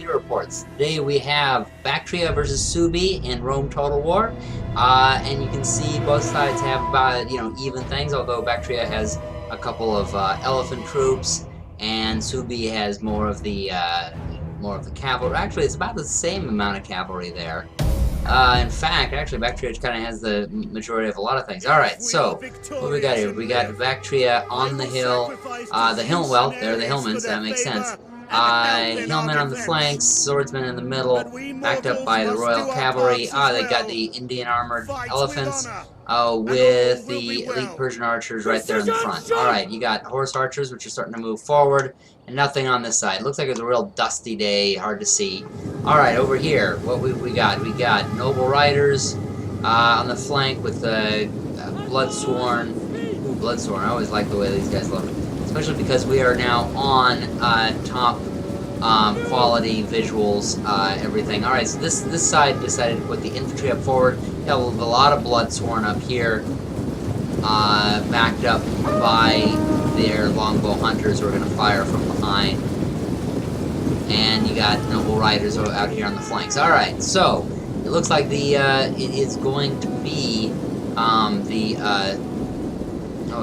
Computer Reports. Today we have Baktria versus Subi in Rome Total War, and you can see both sides have about even things. Although Baktria has a couple of elephant troops, and Subi has more of the cavalry. Actually, it's about the same amount of cavalry there. In fact, actually, Baktria kind of has the majority of a lot of things. Alright, so, what we got here? We got Baktria on the hill. Well, they're the hillmen, so that makes sense. Hillmen on the flanks, swordsmen in the middle, backed up by the Royal Cavalry. They got the Indian armored elephants, with the elite Persian archers right there in the front. Alright, you got horse archers, which are starting to move forward, and nothing on this side. It looks like it's a real dusty day, hard to see. Alright, over here, what we got? We got noble riders on the flank with the Bloodsworn. Ooh, Bloodsworn. I always like the way these guys look. Especially because we are now on top quality visuals, everything. Alright, so this side decided to put the infantry up forward. We have a lot of Bloodsworn up here, backed up by their longbow hunters who are going to fire from behind. And you got noble riders out here on the flanks. Alright, so it looks like it is going to be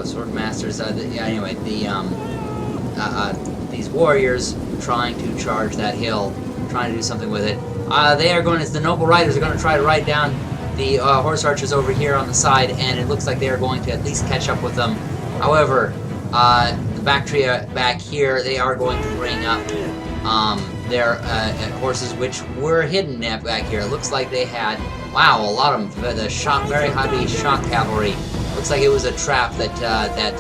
sword masters. Anyway, these warriors trying to charge that hill, trying to do something with it. The noble riders are going to try to ride down the horse archers over here on the side, and it looks like they are going to at least catch up with them. However, the Baktria back here, they are going to bring up their horses, which were hidden back here. It looks like they had, wow, a lot of them. The very heavy shock cavalry. Looks like it was a trap that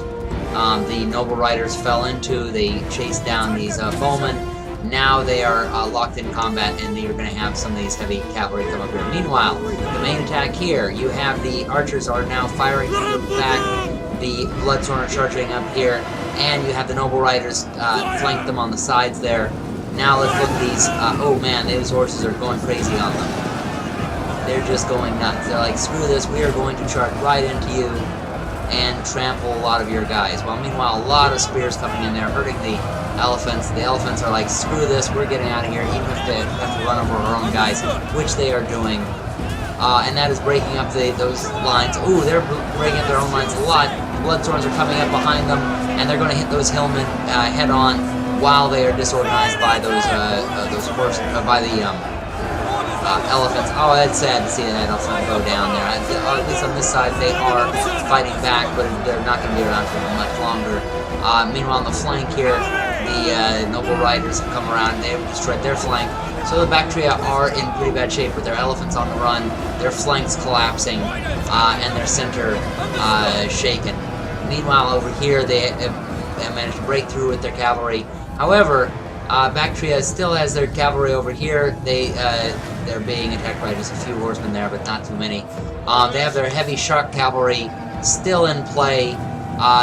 the noble riders fell into. They chased down these bowmen. Now they are locked in combat, and you're going to have some of these heavy cavalry come up here. Meanwhile, the main attack here, you have the archers are now firing from the back. The Bloodsworn are charging up here, and you have the noble riders flank them on the sides there. Now let's look at these. Oh man, those horses are going crazy on them. They're just going nuts. They're like, screw this, we are going to charge right into you and trample a lot of your guys. Well, meanwhile, a lot of spears coming in there, hurting the elephants. The elephants are like, screw this, we're getting out of here, even if they have to run over our own guys, which they are doing. And that is breaking up those lines. Ooh, they're breaking up their own lines a lot. Bloodsworns are coming up behind them, and they're going to hit those hillmen head on while they are disorganized by those elephants. Oh, that's sad to see that elephant go down there. At least on this side, they are fighting back, but they're not going to be around for much longer. Meanwhile, on the flank here, the noble riders have come around and they have destroyed their flank. So the Baktria are in pretty bad shape with their elephants on the run, their flanks collapsing, and their center shaken. Meanwhile, over here, they have managed to break through with their cavalry. However, Baktria still has their cavalry over here. They're being attacked by just a few horsemen there, but not too many. They have their heavy shock cavalry still in play.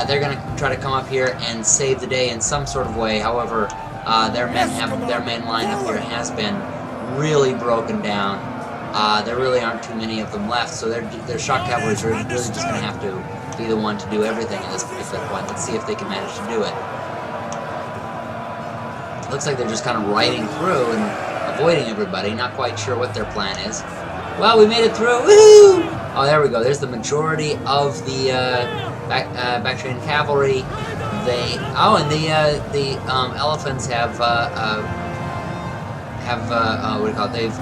They're going to try to come up here and save the day in some sort of way. However, their main line up here has been really broken down. There really aren't too many of them left, so their shock cavalry is really just going to have to be the one to do everything at this particular point. Let's see if they can manage to do it. Looks like they're just kind of riding through and avoiding everybody, not quite sure what their plan is. Well, we made it through! Woohoo! Oh, there we go. There's the majority of the Bactrian cavalry. The elephants have they've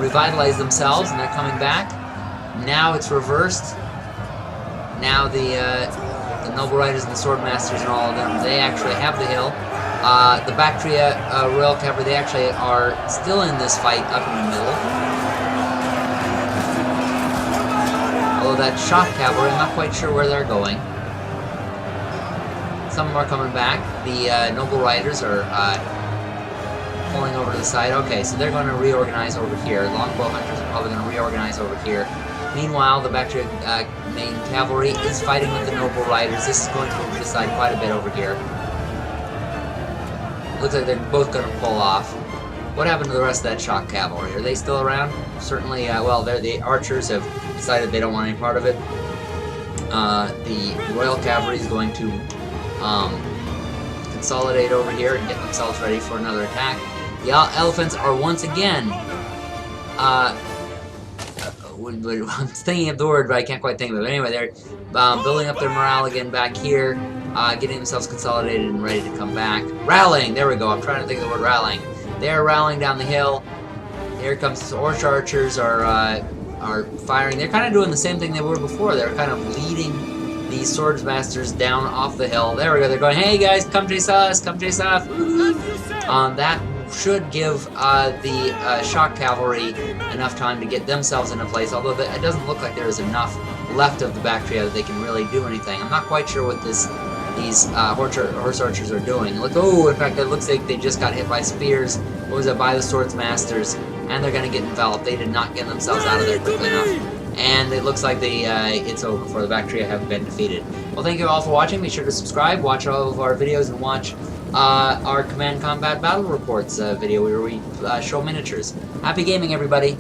revitalized themselves, and they're coming back. Now it's reversed. Now the noble riders and the sword masters and all of them, they actually have the hill. The Baktria Royal Cavalry, they actually are still in this fight up in the middle. Although that shock cavalry, I'm not quite sure where they're going. Some of them are coming back. The noble riders are pulling over to the side. Okay, so they're going to reorganize over here. Longbow hunters are probably going to reorganize over here. Meanwhile, the Baktria main cavalry is fighting with the noble riders. This is going to decide quite a bit over here. Looks like they're both going to pull off. What happened to the rest of that shock cavalry? Are they still around? Certainly, well, the archers have decided they don't want any part of it. The Royal Cavalry is going to consolidate over here and get themselves ready for another attack. The elephants are once again, I'm thinking of the word, but I can't quite think of it. But anyway, they're building up their morale again back here, getting themselves consolidated and ready to come back. Rallying, there we go. I'm trying to think of the word rallying. They're rallying down the hill. Here comes the horse archers are firing. They're kind of doing the same thing they were before. They're kind of leading these swordsmasters down off the hill. There we go. They're going, hey guys, come chase us, come chase us. That should give the shock cavalry enough time to get themselves into place, although it doesn't look like there is enough left of the Baktria that they can really do anything. I'm not quite sure what these horse archers are doing. Look, oh, in fact, it looks like they just got hit by spears. What was it, by the swordsmasters, and they're going to get enveloped. They did not get themselves out of there quickly enough. And it looks like it's over for the Baktria have been defeated. Well, thank you all for watching. Be sure to subscribe, watch all of our videos, and watch our Command Combat Battle Reports video where we show miniatures. Happy gaming, everybody!